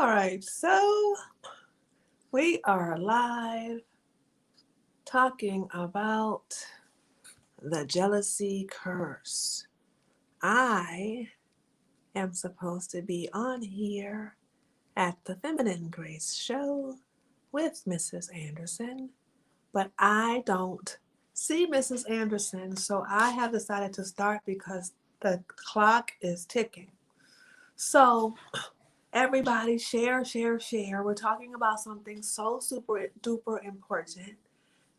All right, so we are live talking about the jealousy curse. I am supposed to be on here at the Feminine Grace Show with Mrs. Anderson, but I don't see Mrs. Anderson, so I have decided to start because the clock is ticking. So, everybody, share, share, share. We're talking about something so super duper important,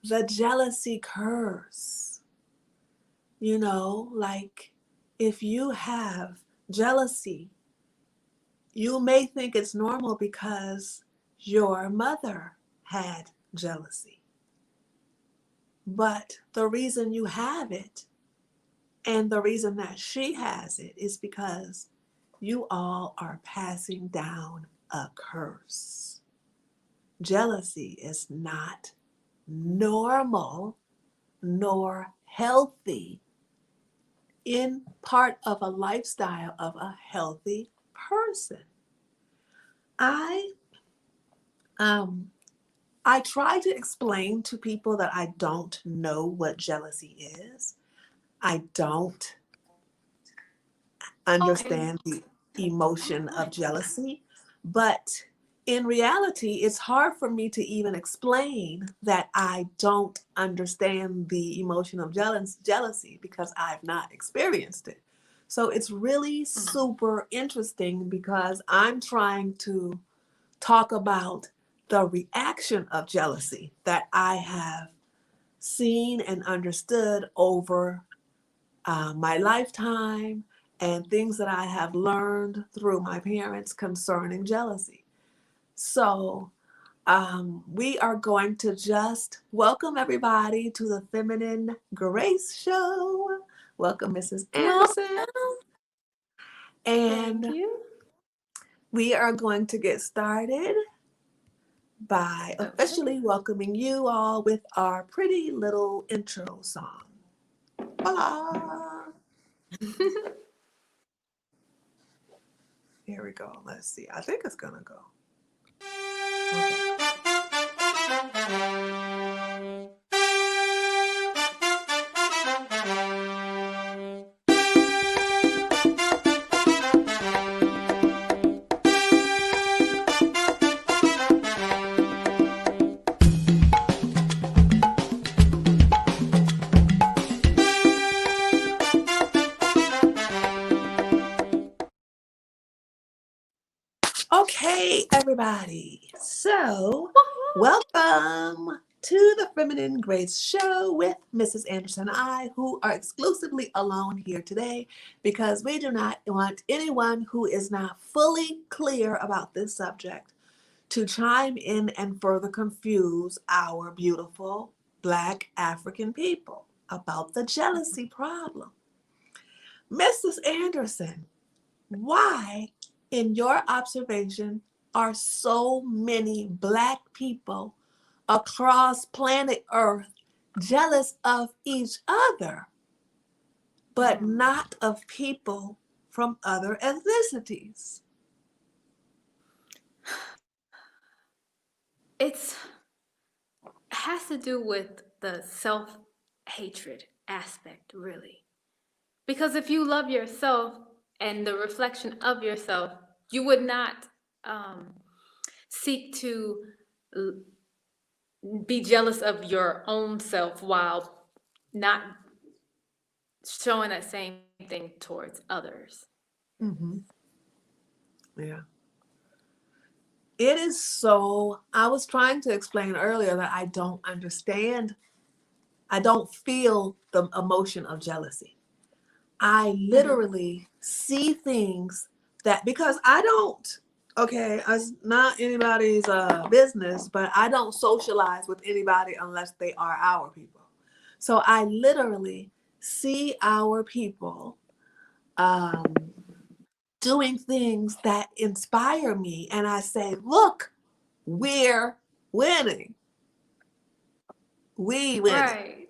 the jealousy curse. Like if you have jealousy, you may think it's normal because your mother had jealousy. But the reason you have it and the reason that she has it is because you all are passing down a curse. Jealousy is not normal nor healthy in part of a lifestyle of a healthy person. I um I try to explain to people that I don't know what jealousy is. I don't Okay. understand the emotion of jealousy, but in reality, it's hard for me to even explain that I don't understand the emotion of jealousy because I've not experienced it. So it's really Mm. super interesting because I'm trying to talk about the reaction of jealousy that I have seen and understood over my lifetime and things that I have learned through my parents concerning jealousy. So, we are going to just welcome everybody to the Feminine Grace Show. Welcome, Mrs. Anderson. Welcome. And Thank you. we are going to get started by Okay. officially welcoming you all with our pretty little intro song. Voila! Here we go. Let's see. I think it's going to go. Okay. Okay, everybody. So, Woohoo. welcome to the Feminine Grace Show with Mrs. Anderson and I, who are exclusively alone here today because we do not want anyone who is not fully clear about this subject to chime in and further confuse our beautiful Black African people about the jealousy problem. Mrs. Anderson, why, in your observation, are so many Black people across planet Earth jealous of each other, but Hmm. not of people from other ethnicities? It's has to do with the self-hatred aspect, really. Because if you love yourself and the reflection of yourself, you would not um, seek to l- be jealous of your own self while not showing that same thing towards others. Mm-hmm. Yeah. It is so, I was trying to explain earlier that I don't understand, I don't feel the emotion of jealousy. I Hmm. literally see things that because I don't, okay, it's not anybody's business, but I don't socialize with anybody unless they are our people. So I literally see our people um, doing things that inspire me, and I say, look, we're winning. We winning. Right.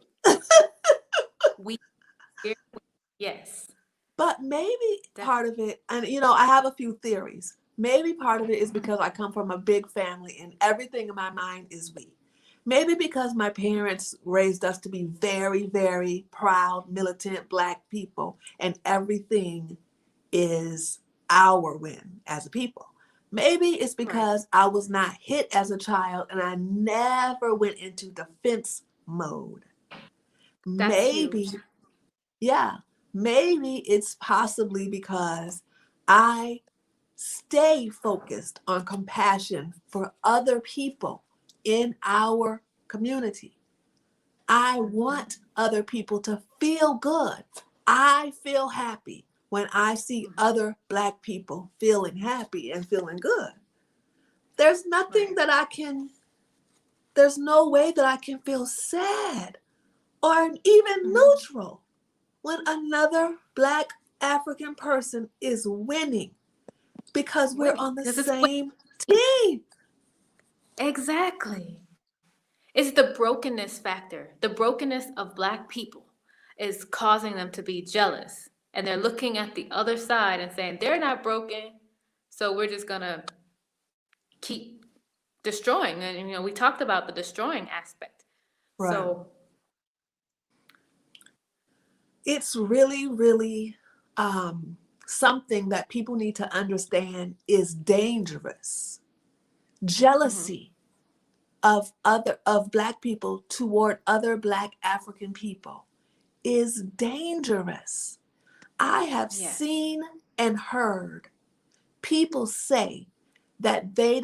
We yes. But maybe Def- part of it, and I have a few theories. Maybe part of it is because I come from a big family and everything in my mind is we. Maybe because my parents raised us to be very, very proud, militant Black people, and everything is our win as a people. Maybe it's Right. because I was not hit as a child and I never went into defense mode. That's Maybe, huge. yeah, maybe it's possibly because I stay focused on compassion for other people in our community. I Mhm. want other people to feel good. I feel happy when I see Mhm. other Black people feeling happy and feeling good. There's nothing Right. that I can, there's no way that I can feel sad or even Mhm. neutral when another Black African person is winning because we're Right. on the Because it's same team. exactly. It's the brokenness factor. The brokenness of Black people is causing them to be jealous. And they're looking at the other side and saying, they're not broken, so we're just gonna keep destroying. And we talked about the destroying aspect. Right. So, It's really, really something that people need to understand is dangerous. mhm, Jealousy of Black people toward other Black African people is dangerous. I have yes. seen and heard people say that they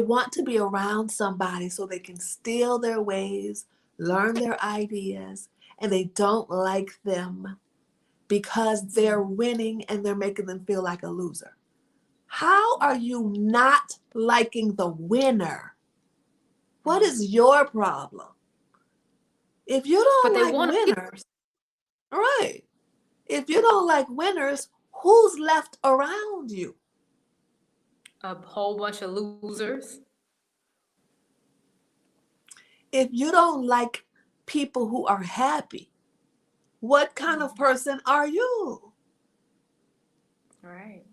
want to be around somebody so they can steal their ways, learn their ideas, and they don't like them because they're Mhm. winning and they're making them feel like a loser. How are Right. you not liking the winner? What Mhm. is your problem? If you But don't they like want to winners, right? If you don't like winners, who's left around you? a whole bunch of losers. If you don't like people who are happy, what kind of Mhm. person are you? Right.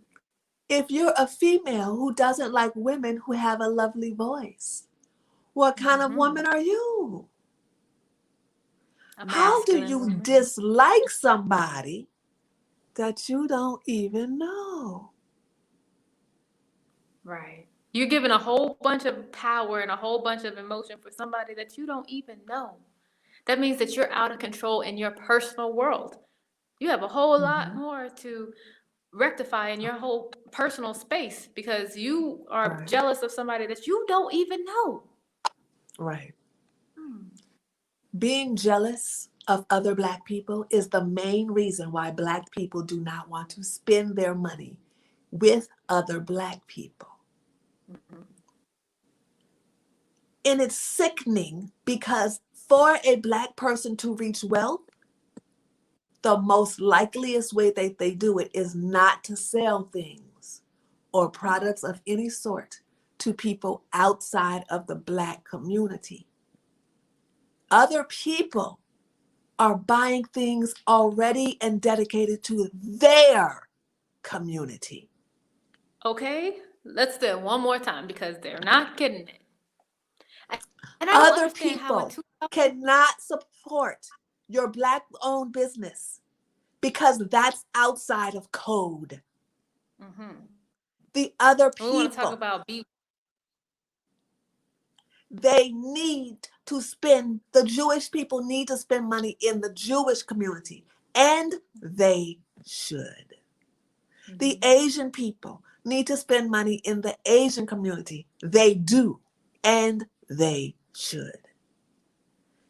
If you're a female who doesn't like women who have a lovely voice, what kind of Hmm. woman are you? A How do masculine you woman. dislike somebody that you don't even know? Right. You're giving a whole bunch of power and a whole bunch of emotion for somebody that you don't even know. That means that you're out of control in your personal world. You have a whole lot Mhm. more to rectify in your whole personal space because you are Right, jealous of somebody that you don't even know. right. Hmm. Being jealous of other Black people is the main reason why Black people do not want to spend their money with other Black people. Mhm. And it's sickening because for a Black person to reach wealth, the most likeliest way that they do it is not to sell things or products of any sort to people outside of the Black community. Other people are buying things already and dedicated to their community. Okay, let's do it one more time because they're not getting it. And I don't Other understand how in people 2000. cannot support your Black owned business because that's outside of code. Mm-hmm. The other We want to talk people, about be they need to spend, the Jewish people need to spend money in the Jewish community, and they should. The Mhm. Asian people need to spend money in the Asian community. They do, and they should.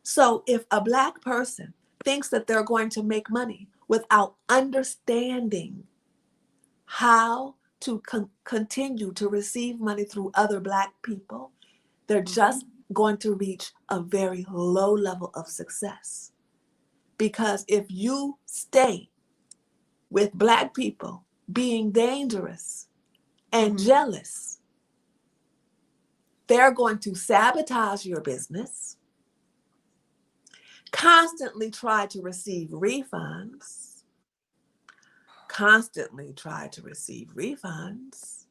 So if a Black person thinks that they're going to make money without understanding how to continue to receive money through other Black people, they're just Mhm. going to reach a very low level of success. Because if you stay with Black people being dangerous and Mhm. jealous, they're going to sabotage your business, constantly try to receive refunds, constantly try to receive refunds.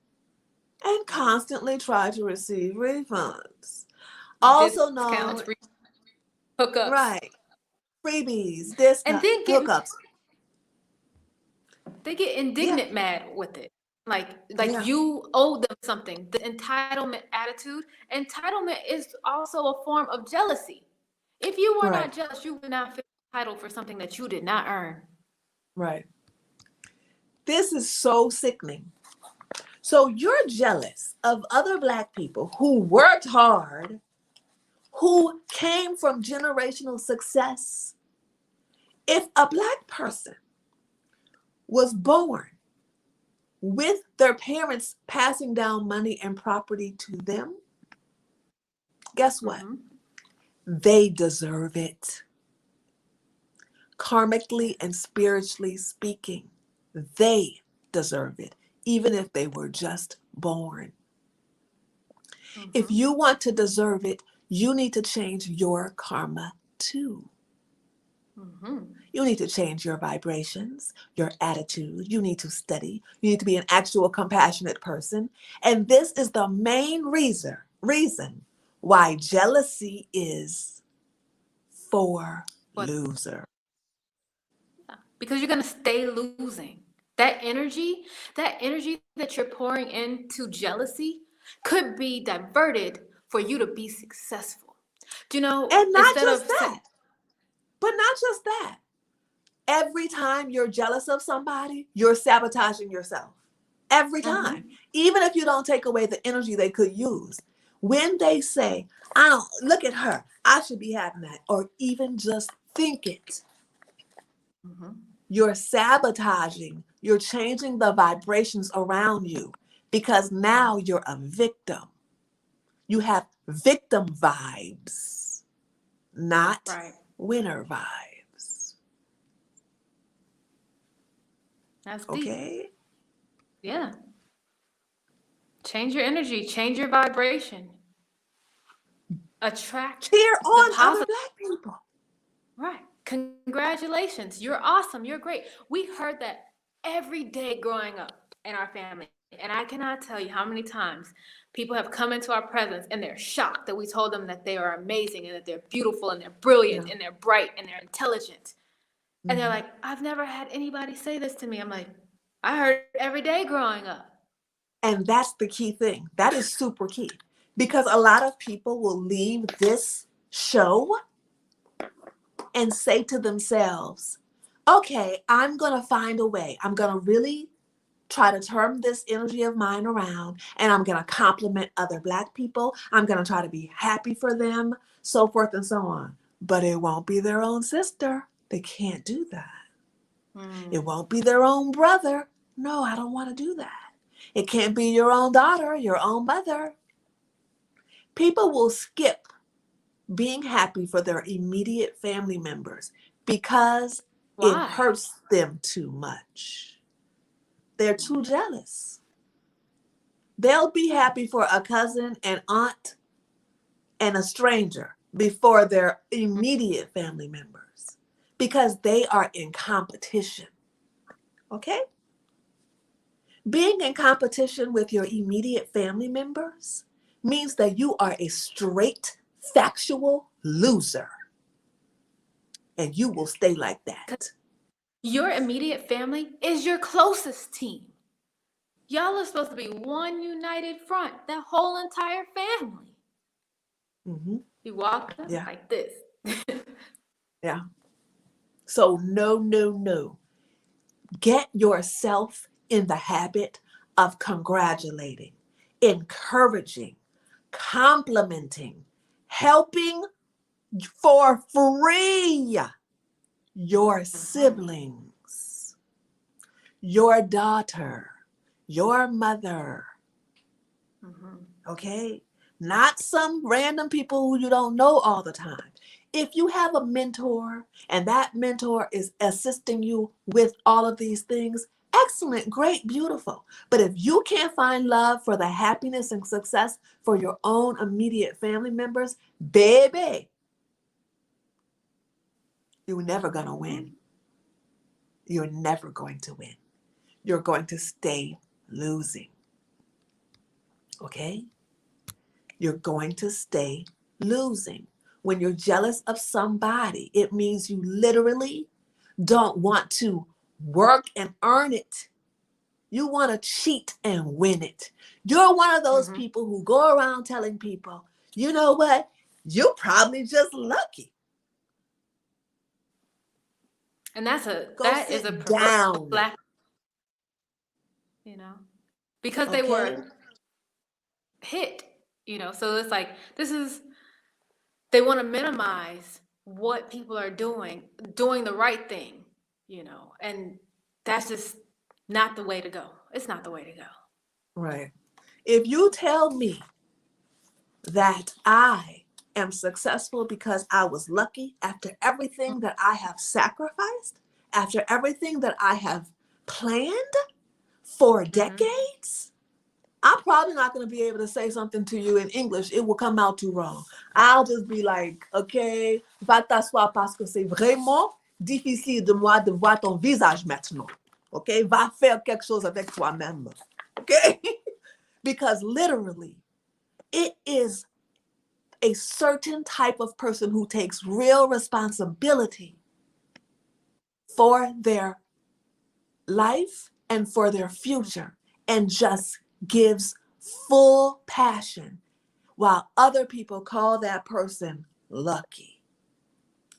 and constantly try to receive refunds. Also known, Discounts, hookups, right, freebies, and discount, then hookups. they get Yeah, indignant mad with it. Like yeah, you owe them something. The entitlement attitude. Entitlement is also a form of jealousy. If you were right, not jealous, you would not feel entitled for something that you did not earn. right. This is so sickening. So you're jealous of other Black people who worked hard, who came from generational success. If a Black person was born with their parents passing down money and property to them, guess what? Mm-hmm. They deserve it. Karmically and spiritually speaking, they deserve it, even if they were just born. If Mm-hmm. you want to deserve it, you need to change your karma too. Mm-hmm. You need to change your vibrations, your attitude. You need to study. You need to be an actual compassionate person. And this is the main reason why jealousy is for But loser. because you're gonna stay losing. That energy that you're pouring into jealousy could be diverted for you to be successful. Do you know, And not instead of just that, but not just that. Every time you're jealous of somebody, you're sabotaging yourself. Every time. Mhm. Even if you don't take away the energy they could use. When they say, I don't look at her, I should be having that, or even just think it, Mhm. you're sabotaging, you're changing the vibrations around you because now you're a victim. You have victim vibes, not Right. winner vibes. That's deep. Okay? Yeah. Change your energy, change your vibration. Attract Cheer the on other positive. Black people. Right. Congratulations. You're awesome. You're great. We heard that every day growing up in our family. And I cannot tell you how many times people have come into our presence and they're shocked that we told them that they are amazing and that they're beautiful and they're Yeah. brilliant and they're bright and they're intelligent. And they're Mhm. like, I've never had anybody say this to me. I'm like, I heard it every day growing up. And that's the key thing. That is super key because a lot of people will leave this show and say to themselves, okay, I'm going to find a way. I'm going to really try to turn this energy of mine around and I'm going to compliment other Black people. I'm going to try to be happy for them, so forth and so on. But it won't be their own sister. They can't do that. It won't be their own brother. No, I don't want to do that. It can't be your own daughter, your own mother. People will skip being happy for their immediate family members because it Why? hurts them too much. They're too jealous. They'll be happy for a cousin, an aunt, and a stranger before their immediate family members because they are in competition. Okay? Being in competition with your immediate family members means that you are a straight, factual loser. And you will stay like that. Your immediate family is your closest team. Y'all are supposed to be one united front, that whole entire family. Hmm. You walk up Yeah, like this. yeah. So, no, no, no. Get yourself in the habit of congratulating, encouraging, complimenting, helping for free your Mhm. siblings, your daughter, your mother, Mhm. okay? Not some random people who you don't know all the time. If you have a mentor and that mentor is assisting you with all of these things, excellent, great, beautiful. But if you can't find love for the happiness and success for your own immediate family members, baby, you're never going to win. Mhm. You're never going to win. You're going to stay losing. Okay? You're going to stay losing. When you're jealous of somebody, it means you literally don't want to work and earn it. You want to cheat and win it. You're one of those Mm-hmm. people who go around telling people, you know what? You're probably just lucky. And Go that is a sit perverse down. black, you know, because they Okay? were hit, so it's like they want to minimize what people are doing the right thing, and that's just not the way to go. It's not the way to go. Right. If you tell me that I am successful because I was lucky after everything that I have sacrificed, after everything that I have planned for Mm-hmm. decades, I'm probably not going to be able to say something to you in English. It will come out too wrong. I'll just be like, OK, va t'asseoir parce que c'est vraiment difficile de moi de voir ton visage maintenant. OK, va faire quelque chose avec toi-même. OK, because literally, it is a certain type of person who takes real responsibility for their life and for their future and just gives full passion while other people call that person lucky.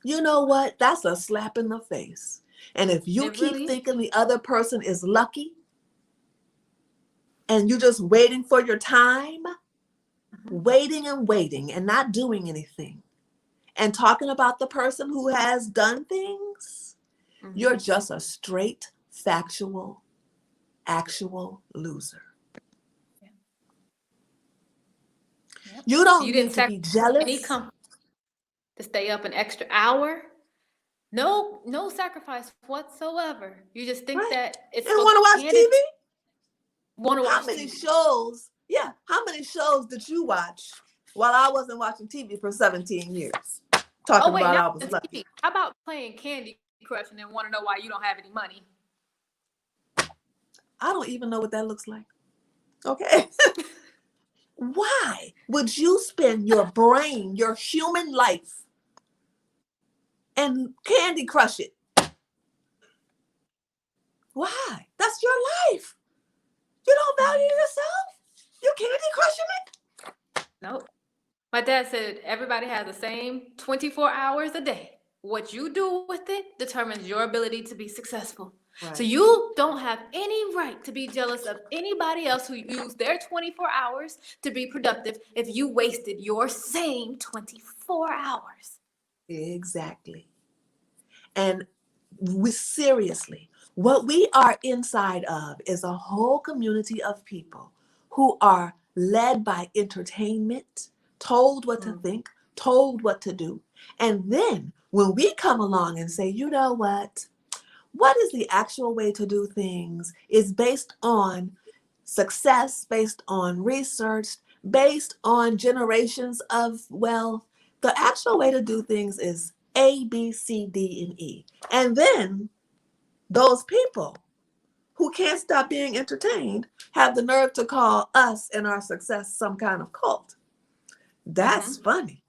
You know what? That's a slap in the face. And if you It keep really is. thinking the other person is lucky and you're just waiting for your time, waiting and not doing anything, and talking about the person who has done things, you're just a straight, factual, actual loser. Yep. You don't You need didn't to be sacrifice any jealous. comfort to stay up an extra hour. No sacrifice whatsoever. You just think Right? that it's And supposed want to to be watch handed TV? to you. Want to How watch many TV. shows? Yeah, how many shows did you watch while I wasn't watching TV for 17 years? Oh Talking wait, about not I was on lucky. TV. How about playing Candy Crush and then want to know why you don't have any money? I don't even know what that looks like. Okay. Why would you spend your brain, your human life, and Candy Crush it? Why? That's your life. You don't value yourself? You Candy Crushing it? Nope. My dad said everybody has the same 24 hours a day. What you do with it determines your ability to be successful. So Right. you don't have any right to be jealous of anybody else who used their 24 hours to be productive if you wasted your same 24 hours. Exactly. And seriously, what we are inside of is a whole community of people who are led by entertainment, told what to think, told what to do. And then when we come along and say, you know what is the actual way to do things is based on success, based on research, based on generations of wealth. The actual way to do things is A, B, C, D, and E. And then those people who can't stop being entertained have the nerve to call us and our success some kind of cult. That's funny.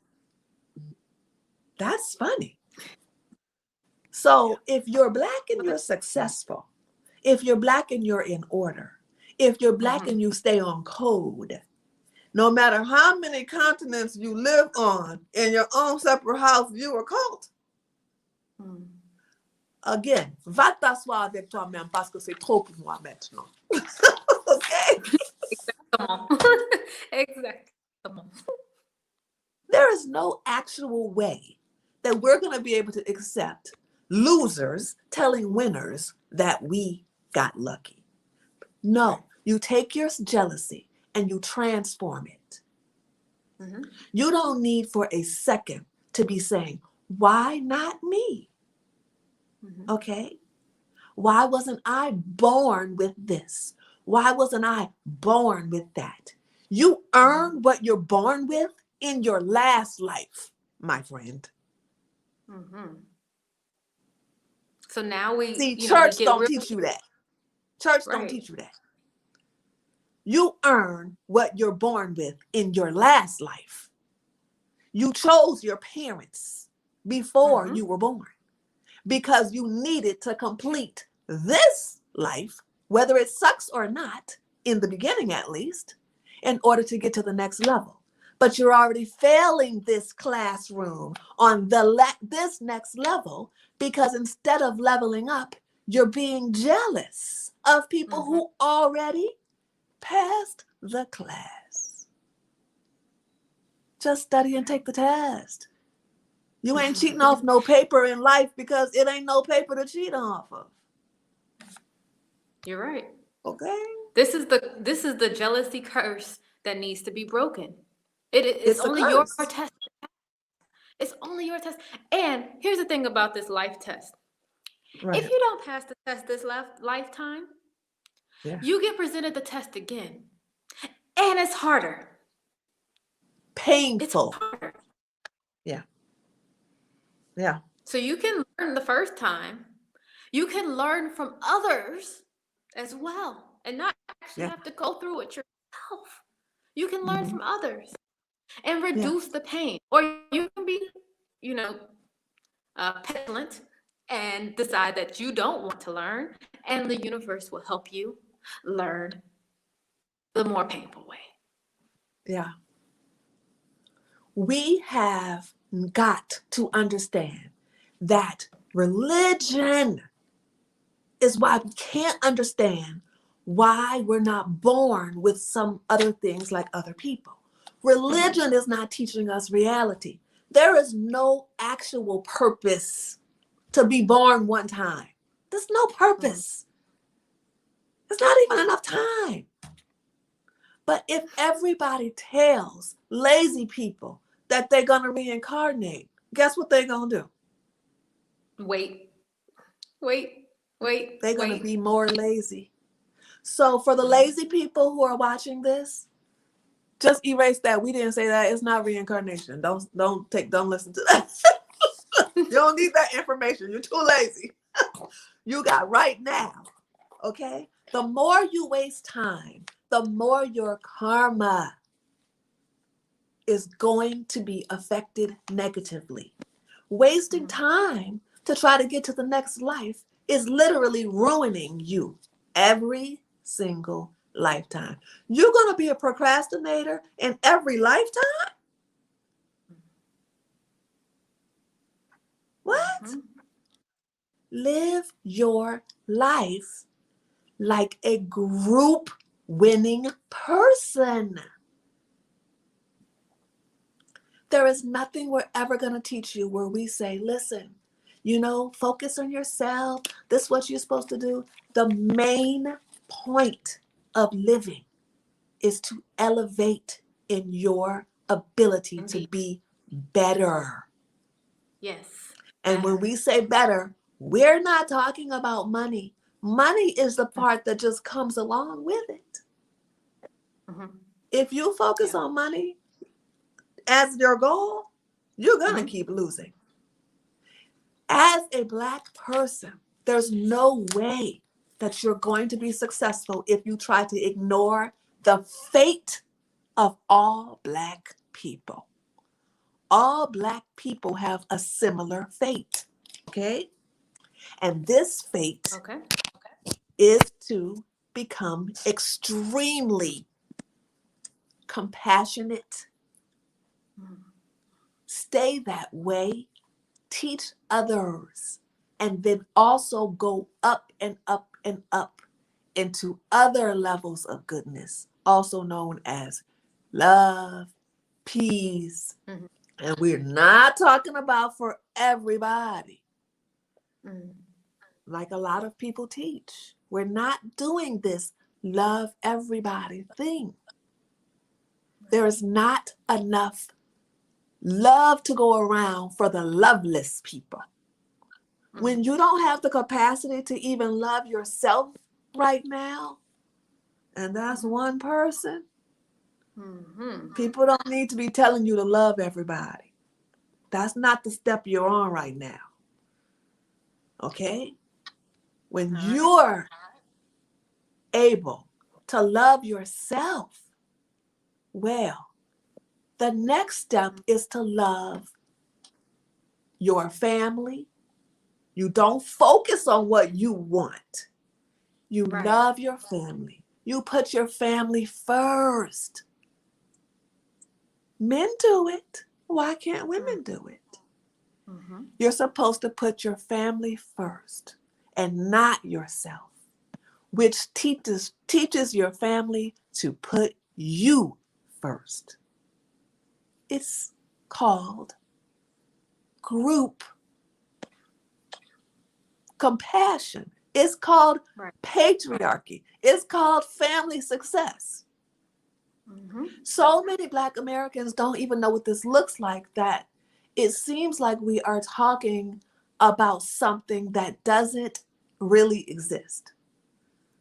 That's funny. So if you're Black and you're successful, if you're Black and you're in order, if you're Black and you stay on code, no matter how many continents you live on in your own separate house, you are called. Again, va t'asseoir avec toi-même parce que c'est trop pour moi maintenant. Okay? Exactly. There is no actual way that we're going to be able to accept losers telling winners that we got lucky. No, you take your jealousy and you transform it. You don't need for a second to be saying, why not me? Okay? Why wasn't I born with this? Why wasn't I born with that? You earn what you're born with in your last life, my friend. So now we, See, we church get don't real teach you that. Church don't right. teach you that. You earn what you're born with in your last life. You chose your parents before Mm-hmm. you were born because you needed to complete this life, whether it sucks or not, in the beginning at least, in order to get to the next level. But you're already failing this classroom on this next level because instead of leveling up, you're being jealous of people Mm-hmm. who already passed the class. Just study and take the test. You ain't cheating off no paper in life because it ain't no paper to cheat off of. You're right. Okay? This is the jealousy curse that needs to be broken. It's It's a only your curse. test. It's only your test. And here's the thing about this life test. If Right. you don't pass the test this lifetime, Yeah. you get presented the test again. And it's harder. It's Painful. harder. Yeah. Yeah. So you can learn the first time. You can learn from others as well and not actually Yeah. have to go through it yourself. You can learn Mm-hmm. from others and Yeah. reduce the pain. Or you can be, you know, petulant and decide that you don't want to learn, and the universe will help you learn the more painful way. Yeah. We have got to understand that religion is why we can't understand why we're not born with some other things like other people. Religion is not teaching us reality. There is no actual purpose to be born one time. There's no purpose. There's not even enough time. But if everybody tells lazy people that they're going to reincarnate, guess what they're going to do? Wait, wait, wait, They're going to wait. be more lazy. So for the lazy people who are watching this, just erase that. We didn't say that. It's not reincarnation. Don't listen to that. You don't need that information. You're too lazy. You got right now. Okay? The more you waste time, the more your karma is going to be affected negatively. Wasting time to try to get to the next life is literally ruining you every single lifetime. You're going to be a procrastinator in every lifetime? What? Mhm. Live your life like a group winning person. There is nothing we're ever going to teach you where we say, listen, focus on yourself. This is what you're supposed to do. The main point of living is to elevate in your ability to Indeed. be better. Yes. And when we say better, we're not talking about money. Money is the part that just comes along with it. Mm-hmm. If you focus on money as your goal, you're going to keep losing. As a Black person, there's no way that you're going to be successful if you try to ignore the fate of all Black people. All Black people have a similar fate, okay? And this fate is to become extremely compassionate, stay that way, teach others, and then also go up and up and up into other levels of goodness, also known as love, peace. Mm-hmm. And we're not talking about for everybody, like a lot of people teach. We're not doing this love everybody thing. There is not enough love to go around for the loveless people. When you don't have the capacity to even love yourself right now, and that's one person, people don't need to be telling you to love everybody. That's not the step you're on right now. Okay? When you're able to love yourself, well, the next step is to love your family. You don't focus on what you want. You Right. love your family. You put your family first. Men do it. Why can't women do it? Mm-hmm. You're supposed to put your family first and not yourself, which teaches your family to put you first. It's called group compassion. It's called Right. patriarchy. It's called family success. Mm-hmm. So many Black Americans don't even know what this looks like, that it seems like we are talking about something that doesn't really exist.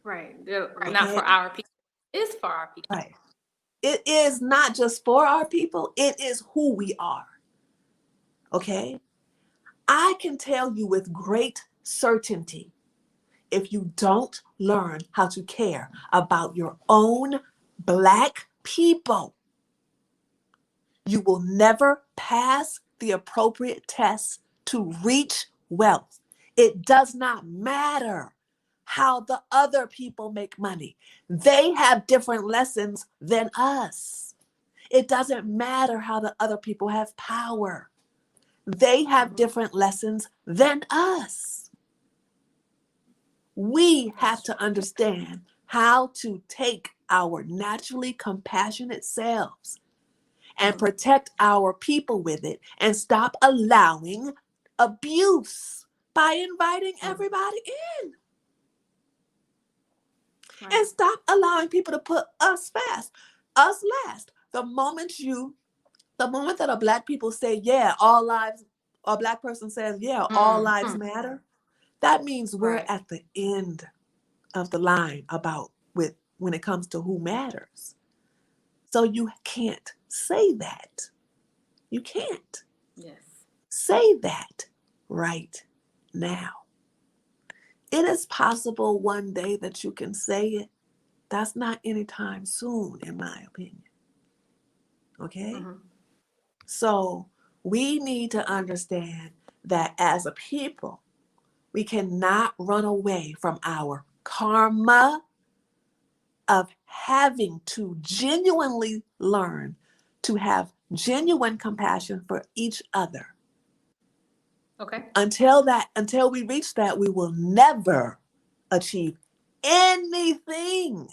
Right. They're not Okay? for our people. It's for our people. Right. It is not just for our people, it is who we are. Okay? I can tell you with great certainty, if you don't learn how to care about your own Black people, you will never pass the appropriate tests to reach wealth. It does not matter how the other people make money. They have different lessons than us. It doesn't matter how the other people have power. They have different lessons than us. We have to understand how to take our naturally compassionate selves and protect our people with it, and stop allowing abuse by inviting everybody in. Right. And stop allowing people to put us last. The moment that a Black people say, yeah, all lives, a Black person says, yeah, all lives matter, that means we're Right. at the end of the line when it comes to who matters. So you can't say that. You can't Yes. say that right now. It is possible one day that you can say it. That's not anytime soon, in my opinion. Okay? Mm-hmm. So we need to understand that as a people, we cannot run away from our karma of having to genuinely learn to have genuine compassion for each other. Okay. Until we reach that, we will never achieve anything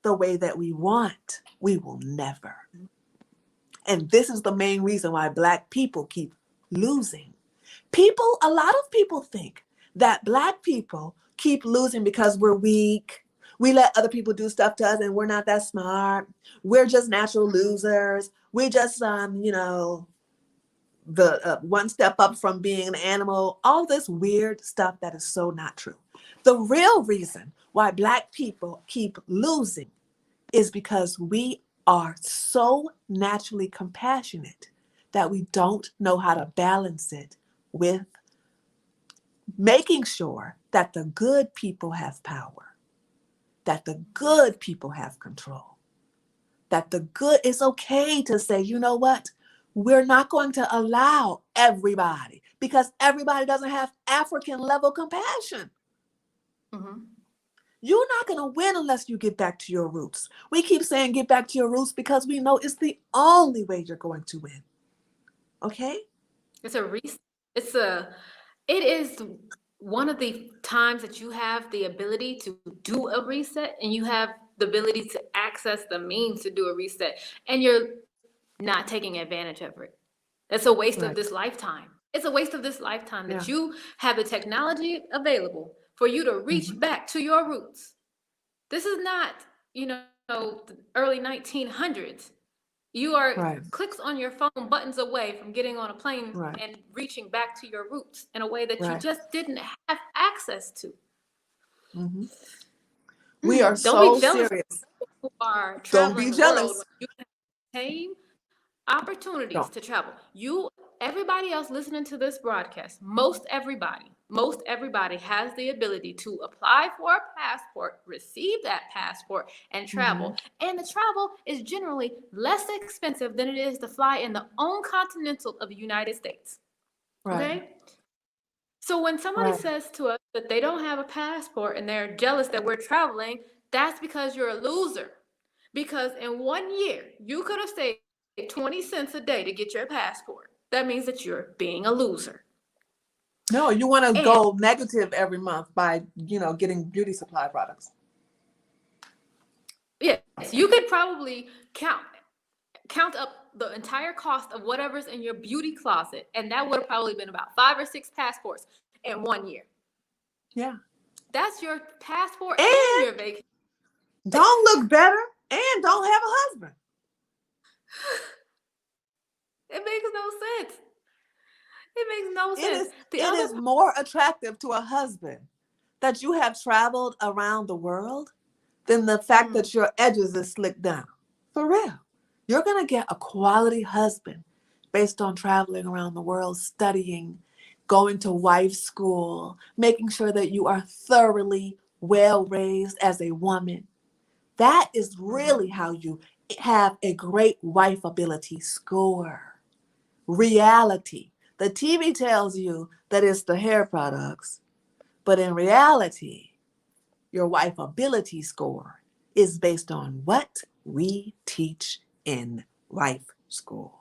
the way that we want. We will never. And this is the main reason why Black people keep losing. A lot of people think that Black people keep losing because we're weak. We let other people do stuff to us and we're not that smart. We're just natural losers. We're just, the one step up from being an animal. All this weird stuff that is so not true. The real reason why Black people keep losing is because we are so naturally compassionate that we don't know how to balance it with making sure that the good people have power, that the good people have control, it's okay to say, you know what? We're not going to allow everybody, because everybody doesn't have African level compassion. Mm-hmm. You're not going to win unless you get back to your roots. We keep saying get back to your roots because we know it's the only way you're going to win. Okay? It's a reset. It is one of the times that you have the ability to do a reset, and you have the ability to access the means to do a reset, and you're not taking advantage of it. It's a waste of this lifetime. It's a waste of this lifetime that you have the technology available for you to reach back to your roots. This is not, the early 1900s. You are clicks on your phone, buttons away from getting on a plane and reaching back to your roots in a way that you just didn't have access to. Mm-hmm. We are Don't so be jealous serious. who are Don't traveling be the world jealous. when you have opportunities to travel. You everybody else listening to this broadcast, most everybody has the ability to apply for a passport, receive that passport, and travel. And the travel is generally less expensive than it is to fly in the own continental of the United States. Right. Okay? So when somebody Right. says to us that they don't have a passport and they're jealous that we're traveling, that's because you're a loser. Because in 1 year, you could have saved 20 cents a day to get your passport. That means that you're being a loser. No, you want to And go negative every month by, getting beauty supply products. yes, you could probably count up the entire cost of whatever's in your beauty closet, and that would have probably been about 5 or 6 passports in 1 year. Yeah. That's your passport And and your vacation. don't look better and don't have a husband. It makes no sense. It makes no sense. It is more attractive to a husband that you have traveled around the world than the fact that your edges are slicked down. For real. You're going to get a quality husband based on traveling around the world, studying, going to wife school, making sure that you are thoroughly well raised as a woman. That is really how you have a great wife ability score. Reality. The TV tells you that it's the hair products, but in reality, your wife ability score is based on what we teach in wife school.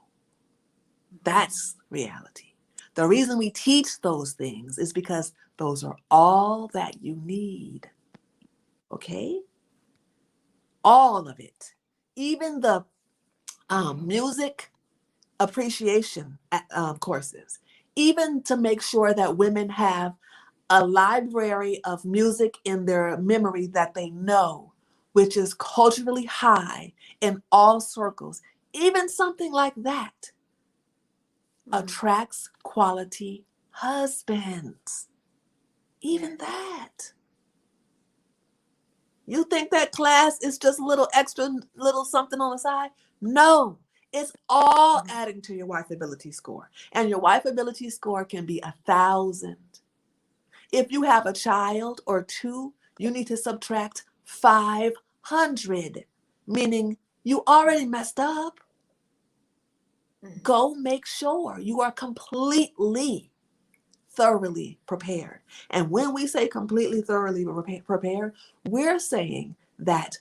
That's reality. The reason we teach those things is because those are all that you need. Okay? All of it. Even the music appreciation courses, even to make sure that women have a library of music in their memory that they know, which is culturally high in all circles. Even something like that attracts quality husbands. Even that. You think that class is just a little extra, little something on the side? No. It's all adding to your wife ability score. And your wife ability score can be 1,000. If you have a child or two, you need to subtract 500, meaning you already messed up. Go make sure you are completely, thoroughly prepared. And when we say completely, thoroughly prepared, we're saying that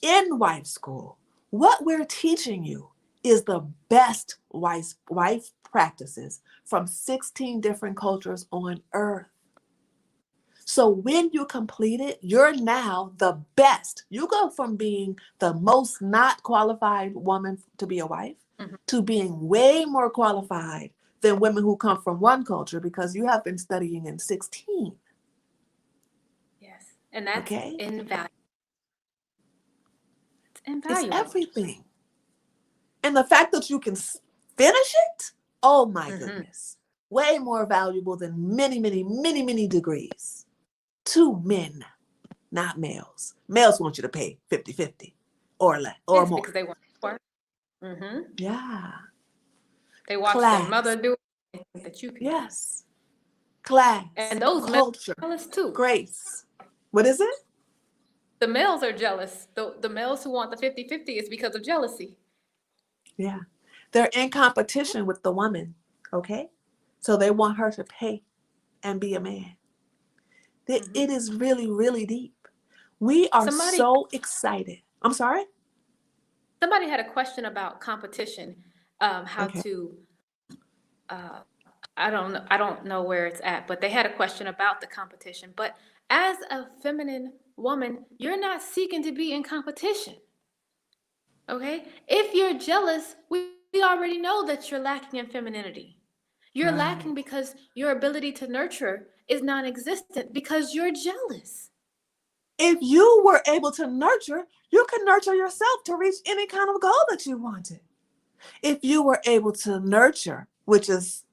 in wife school, what we're teaching you is the best wife practices from 16 different cultures on earth. So when you complete it, you're now the best. You go from being the most not qualified woman to be a wife to being way more qualified than women who come from one culture because you have been studying in 16. Yes, and that's invaluable. It's It's invaluable. everything. And the fact that you can finish it, oh my goodness, way more valuable than many, many, many, many degrees to men, not males. Males want you to pay 50-50 or less or more. Because they want more. Yeah. They watch their mother do it that you can. Yes. Class. And those culture. Men are jealous too. Grace. What is it? The males are jealous. The males who want the 50-50 is because of jealousy. Yeah. They're in competition with the woman. Okay. So they want her to pay and be a man. It is really, really deep. We are so excited. I'm sorry? Somebody had a question about competition. I don't know where it's at, but they had a question about the competition. But as a feminine woman, you're not seeking to be in competition. Okay? If you're jealous, we already know that you're lacking in femininity. You're lacking because your ability to nurture is non-existent because you're jealous. If you were able to nurture, you can nurture yourself to reach any kind of goal that you wanted. If you were able to nurture, which is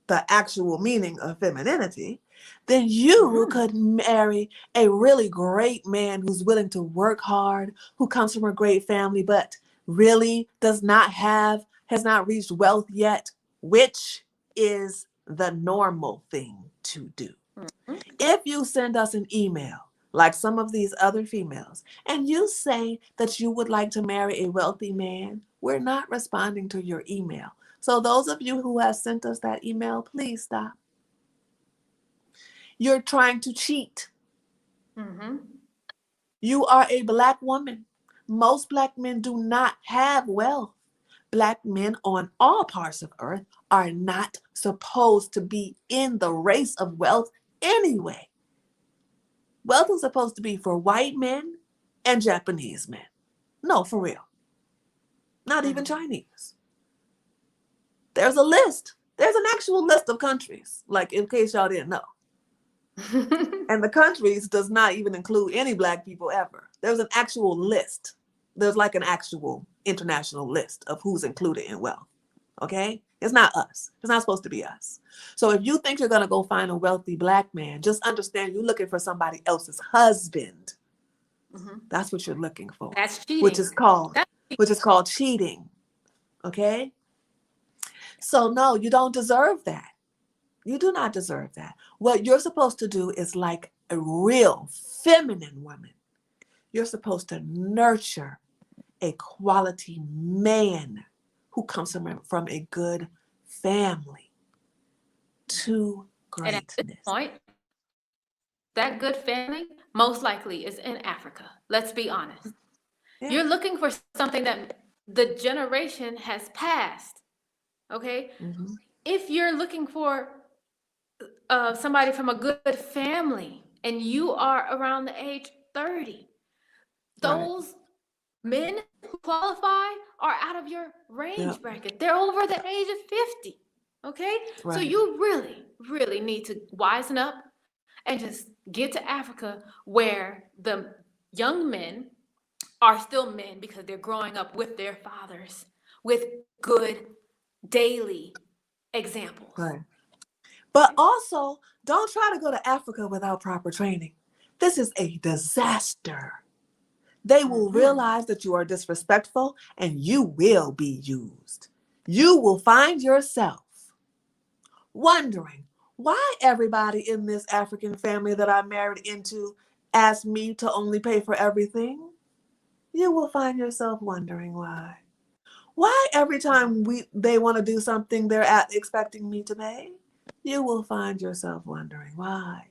the actual meaning of femininity, then you could marry a really great man who's willing to work hard, who comes from a great family, but really has not reached wealth yet, which is the normal thing to do. Mhm. If you send us an email, like some of these other females, and you say that you would like to marry a wealthy man, we're not responding to your email. So those of you who have sent us that email, please stop. You're trying to cheat. Mhm. You are a Black woman. Most Black men do not have wealth. Black men on all parts of earth are not supposed to be in the race of wealth anyway. Wealth is supposed to be for white men and Japanese men. No, for real. Not even Mhm. Chinese. There's a list. There's an actual list of countries, like in case y'all didn't know. And the countries does not even include any Black people ever. There's an actual list. There's like an actual international list of who's included in wealth. Okay? It's not us. It's not supposed to be us. So if you think you're going to go find a wealthy Black man, just understand you're looking for somebody else's husband. Mhm. That's what you're looking for, That's which cheating. is called That's cheating. Okay? So no, you don't deserve that. You do not deserve that. What you're supposed to do is like a real feminine woman. You're supposed to nurture a quality man who comes from a good family to And at this greatness. point, that good family most likely is in Africa. Let's be honest. Yeah. You're looking for something that the generation has passed. Okay? Mhm. If you're looking for somebody from a good family and you are around the age 30, Right. those men who qualify are out of your Yep. range bracket. They're over the age of 50. Okay? So Right. you really, really need to wisen up and just get to Africa where the young men are still men because they're growing up with their fathers with good daily examples. Right. But also, don't try to go to Africa without proper training. This is a disaster. They will realize that you are disrespectful and you will be used. You will find yourself wondering why everybody in this African family that I married into asked me to only pay for everything. You will find yourself wondering why. Why every time they want to do something they're expecting me to pay? You will find yourself wondering why.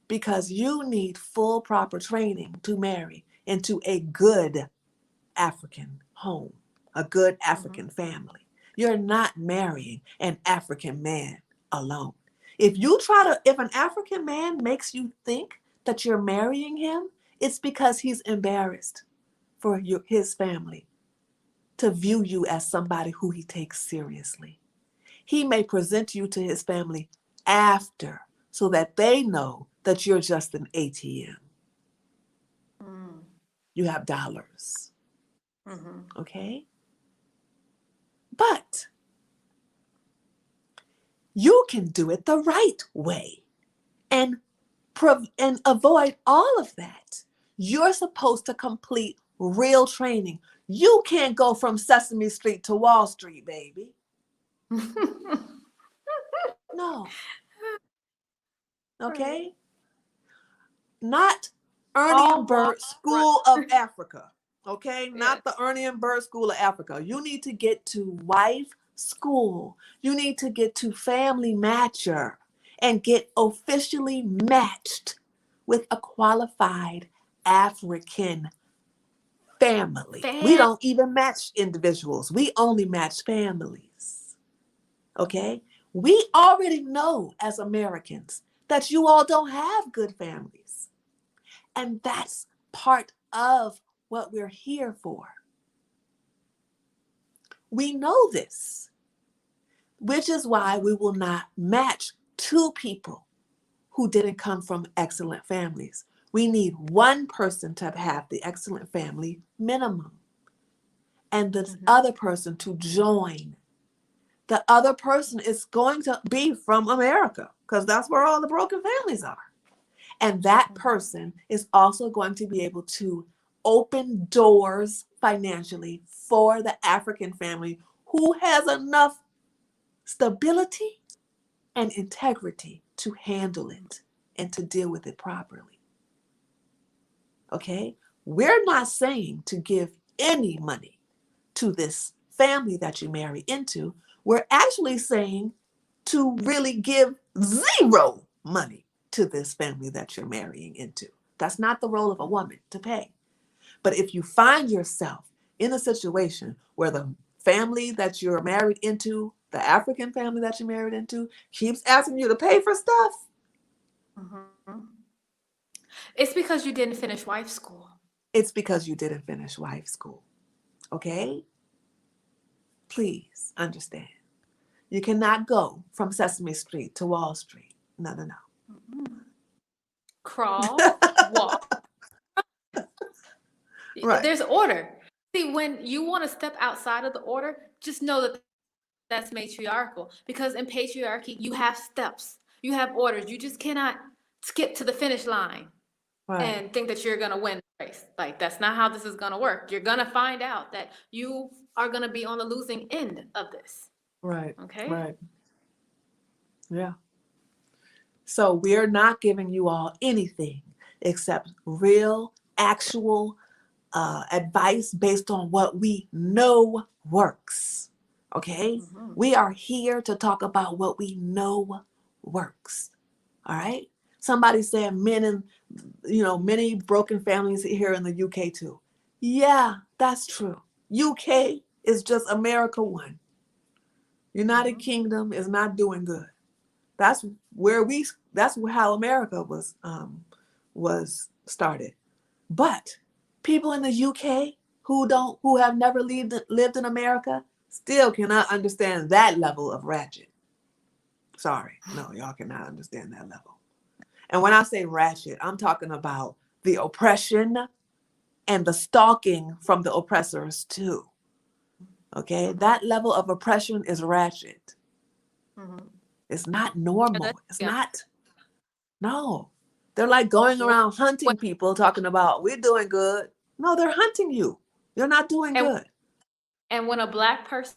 Because you need full proper training to marry into a good African home, a good African family. You're not marrying an African man alone. If an African man makes you think that you're marrying him, it's because he's embarrassed for his family to view you as somebody who he takes seriously. He may present you to his family after so that they know that you're just an ATM. You have dollars. Okay? But you can do it the right way and avoid all of that. You're supposed to complete real training. You can't go from Sesame Street to Wall Street, baby. No. Okay? Not Ernie All and Bert walks School of Africa. Okay? yes. Not the Ernie and Bert School of Africa. You need to get to wife school. You need to get to Family Matcher and get officially matched with a qualified African family. We don't even match individuals. We only match families. Okay? We already know as Americans that you all don't have good families. And that's part of what we're here for. We know this, which is why we will not match two people who didn't come from excellent families. We need one person to have the excellent family minimum and the other person to join. The other person is going to be from America because that's where all the broken families are. And that person is also going to be able to open doors financially for the African family who has enough stability and integrity to handle it and to deal with it properly. Okay? We're not saying to give any money to this family that you marry into. We're actually saying to really give zero money to this family that you're marrying into. That's not the role of a woman to pay. But if you find yourself in a situation where the family that you're married into, the African family that you're married into, keeps asking you to pay for stuff, Mhm. It's because you didn't finish wife school. it's because you didn't finish wife school. Okay? Please understand. You cannot go from Sesame Street to Wall Street. No, no, no. Crawl, walk. Right. There's order. See, when you want to step outside of the order, just know that that's matriarchal. Because in patriarchy, you have steps, you have orders. You just cannot skip to the finish line Right. and think that you're going to win the race. Like, that's not how this is going to work. You're going to find out that you are going to be on the losing end of this. Right. Okay? Right. Yeah. So we're not giving you all anything except real, actual advice based on what we know works. Okay? Mhm. We are here to talk about what we know works. All right? Somebody said many broken families here in the UK too. Yeah, that's true. UK is just America 1. United Kingdom is not doing good. That's how America was started. But people in the UK who have never lived in America still cannot understand that level of ratchet. Sorry, no, y'all cannot understand that level. And when I say ratchet, I'm talking about the oppression and the stalking from the oppressors too. Okay, that level of oppression is ratchet. Mhm. It's not normal. It's Yeah. not. No. They're like going around hunting people, talking about we're doing good. No, they're hunting you. You're not doing And- good. And when a Black person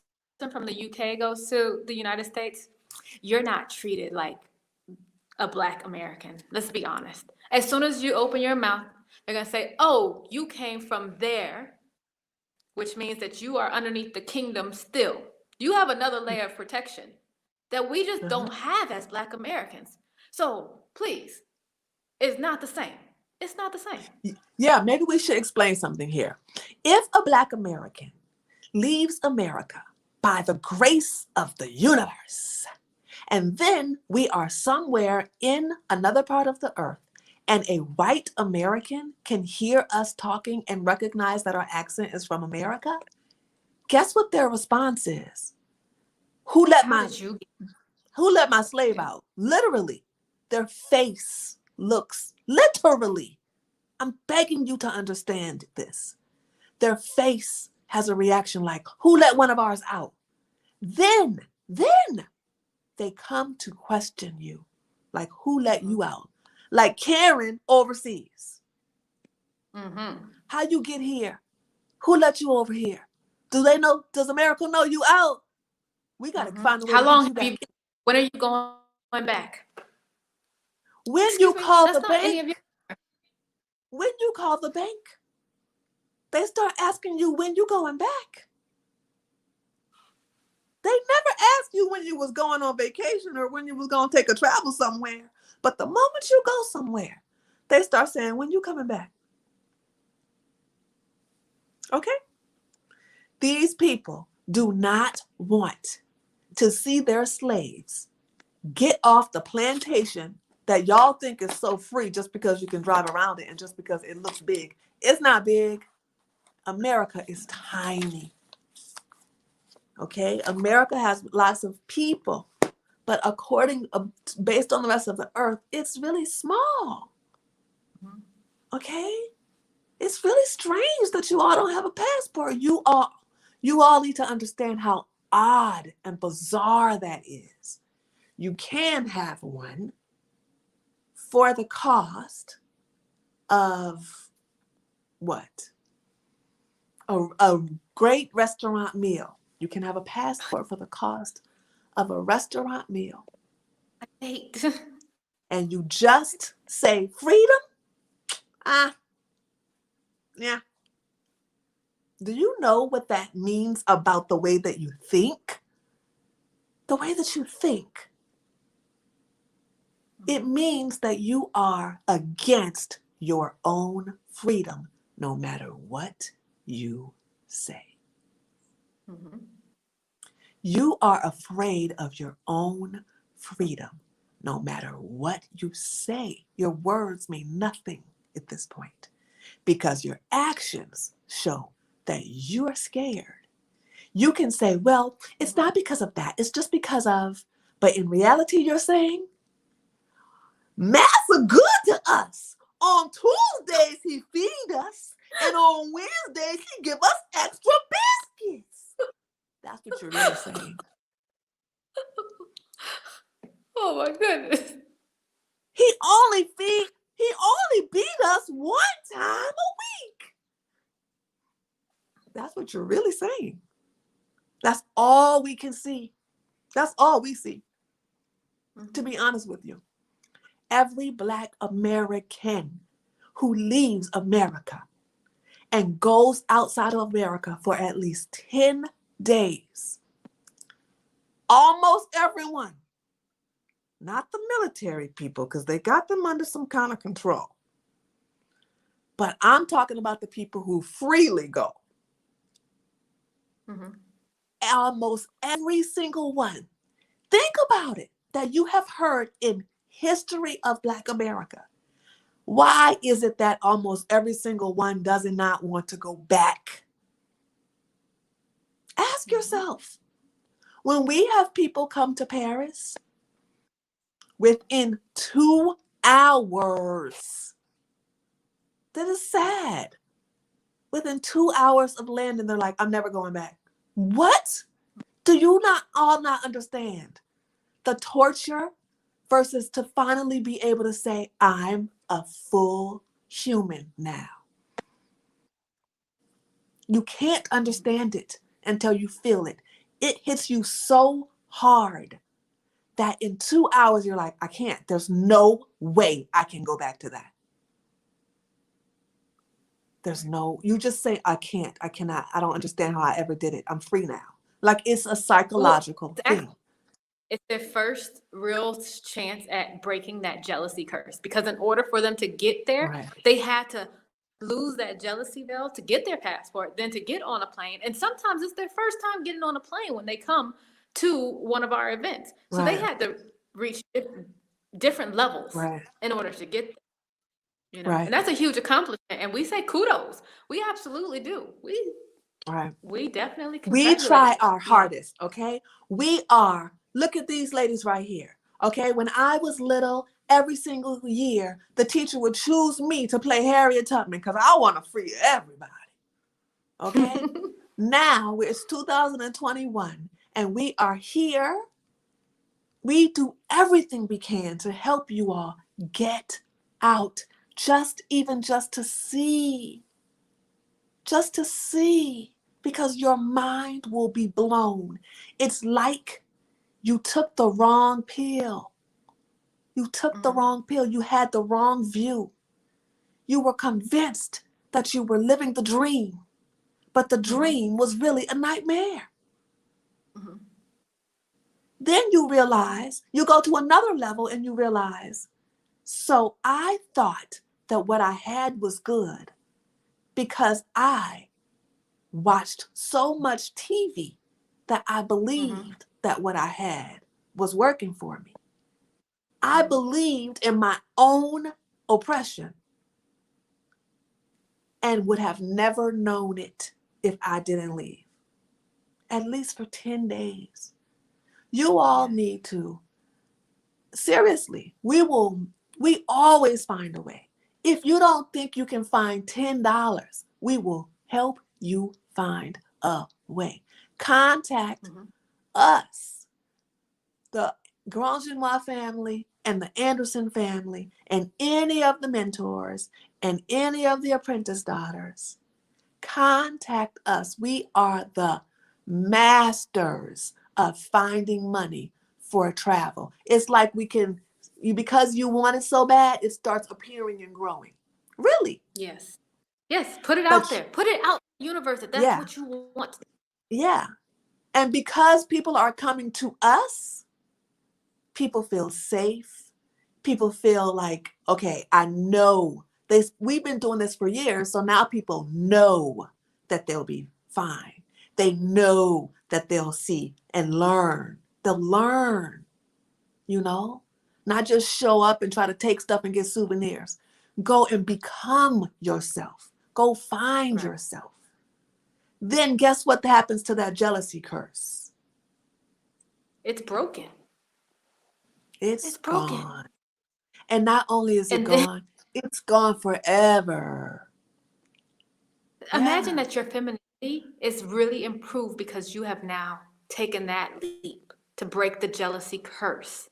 from the UK goes to the United States, you're not treated like a Black American. Let's be honest. As soon as you open your mouth, they're going to say, oh, you came from there, which means that you are underneath the kingdom still. You have another layer of protection that we just don't have as Black Americans. So please, it's not the same. It's not the same. Yeah, maybe we should explain something here. If a Black American leaves America by the grace of the universe, and then we are somewhere in another part of the earth, and a white American can hear us talking and recognize that our accent is from America, guess what their response is? Who let my slave out? Literally, their face looks literally. I'm begging you to understand this. Their face has a reaction like, who let one of ours out? Then they come to question you. Like, who let you out? Like Karen overseas. How you get here? Who let you over here? Do they know? Does America know you out? We got to find a way How to long get you have back. when are you going back? When Excuse you me, call that's the not any bank, of your... when you call the bank, they start asking you when you going back. They never asked you when you was going on vacation or when you was going to take a travel somewhere. But the moment you go somewhere, they start saying, when you coming back? Okay? These people do not want to see their slaves get off the plantation that y'all think is so free just because you can drive around it and just because it looks big. It's not big. America is tiny. Okay? America has lots of people, but based on the rest of the earth, it's really small. Okay? It's really strange that you all don't have a passport. You all need to understand how odd and bizarre that is. You can have one for the cost of what? A great restaurant meal. You can have a passport for the cost of a restaurant meal Hate. and you just say freedom, yeah. Do you know what that means about the way that you think? The way that you think. It means that you are against your own freedom, no matter what you say. Mhm. You are afraid of your own freedom, no matter what you say. Your words mean nothing at this point because your actions show that you're scared. You can say, well, it's not because of that. It's just because of, but in reality, you're saying, Massa good to us. On Tuesdays, he feed us. And on Wednesdays, he give us extra biscuits. That's what you're really saying. Oh my goodness. He only beat us one time a week. That's what you're really saying. That's all we can see. That's all we see. To be honest with you, every Black American who leaves America and goes outside of America for at least 10 days, almost everyone, not the military people, because they got them under some kind of control, but I'm talking about the people who freely go. Mm-hmm. Almost every single one. Think about it, that you have heard in history of Black America. Why is it that almost every single one does not want to go back? Ask yourself. When we have people come to Paris, within 2 hours, that is sad. Within 2 hours of landing, they're like, I'm never going back. What? Do you not understand the torture versus to finally be able to say, I'm a full human now? You can't understand it until you feel it. It hits you so hard that in 2 hours, you're like, I can't. There's no way I can go back to that. You just say, I can't, I cannot. I don't understand how I ever did it. I'm free now. Like it's a psychological thing. It's their first real chance at breaking that jealousy curse, because in order for them to get there, Right. they had to lose that jealousy veil to get their passport, then to get on a plane. And sometimes it's their first time getting on a plane when they come to one of our events. So they Right. had to reach different levels Right. in order to get there. You know, Right. and that's a huge accomplishment. And we say kudos. We absolutely do. Right. We definitely We congratulate. try our hardest, okay? Look at these ladies right here, okay? When I was little, every single year, the teacher would choose me to play Harriet Tubman because I want to free everybody, okay? Now it's 2021 and we are here. We do everything we can to help you all get out, just to see, because your mind will be blown. It's like you took the wrong pill. You took the wrong pill. You had the wrong view. You were convinced that you were living the dream, but the dream was really a nightmare. Then you realize, you go to another level and you realize, so I thought that what I had was good because I watched so much TV that I believed that what I had was working for me. I believed in my own oppression and would have never known it if I didn't leave, at least for 10 days. You all need to, seriously, we always find a way. If you don't think you can find $10, we will help you find a way. Contact us, the Grand Genois family and the Anderson family and any of the mentors and any of the apprentice daughters. Contact us. We are the masters of finding money for travel. It's like because you want it so bad, it starts appearing and growing. Really. Yes. Yes. Put it But out there. Put it out in the universe that that's yeah, what you want. yeah. And because people are coming to us, people feel safe. People feel like, okay, I know this. We've been doing this for years, so now people know that they'll be fine. They know that they'll see and learn. They'll learn, not just show up and try to take stuff and get souvenirs. Go and become yourself. Go find Right. yourself. Then guess what happens to that jealousy curse? It's broken. It's broken. gone. And not only is it And then gone, it's gone forever. imagine Yeah, that your femininity is really improved because you have now taken that leap to break the jealousy curse.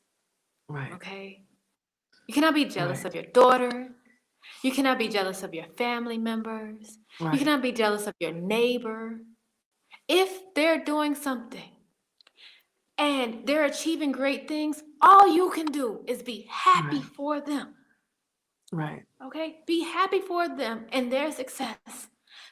right, Okay? You cannot be jealous right, of your daughter. You cannot be jealous of your family members. You right, cannot be jealous of your neighbor. If they're doing something and they're achieving great things, all you can do is be happy right, for them. right, Okay? Be happy for them and their success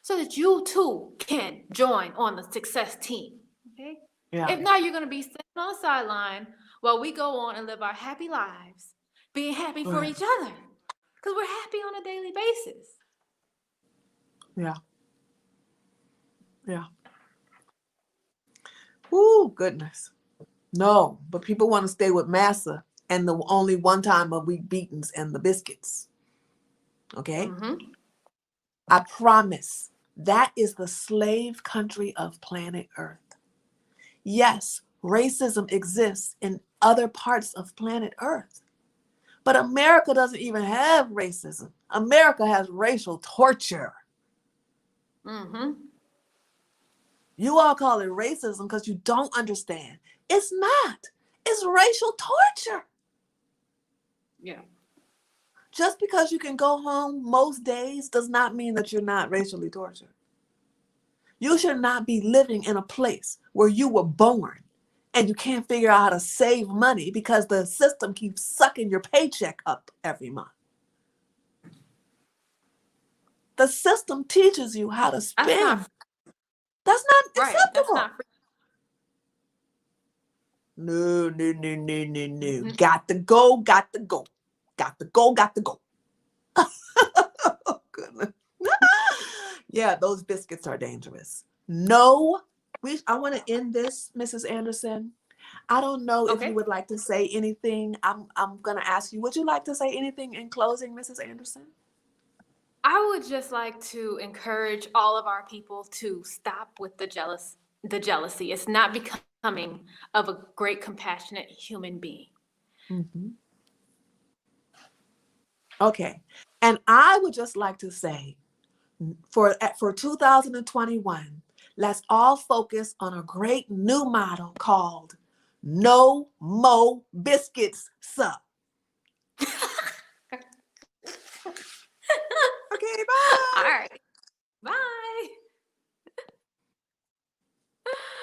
so that you too can join on the success team. Okay? yeah, If not, you're going to be sitting on the sideline while we go on and live our happy lives, being happy for right, each other because we're happy on a daily basis. yeah, yeah. Ooh, goodness. No, but people want to stay with massa and the only one time a week beatings and the biscuits. Okay? Mm-hmm. I promise that is the slave country of planet Earth. Yes, racism exists in other parts of planet Earth, but America doesn't even have racism. America has racial torture. Mm-hmm. You all call it racism because you don't understand. It's not. It's racial torture. Yeah. Just because you can go home most days does not mean that you're not racially tortured. You should not be living in a place where you were born and you can't figure out how to save money because the system keeps sucking your paycheck up every month. The system teaches you how to That's spend. not That's not right. That's acceptable. not free. No, no, no, no, no, no. Mhm. Got to go, got to go. Got to go, got to go. Oh, goodness. Yeah, those biscuits are dangerous. No, I want to end this, Mrs. Anderson. I don't know if you Okay. would like to say anything. I'm going to ask you, would you like to say anything in closing, Mrs. Anderson? I would just like to encourage all of our people to stop with the jealousy. It's not becoming of a great compassionate human being. Mm-hmm. Okay. And I would just like to say for 2021, let's all focus on a great new model called No Mo Biscuits, Sup.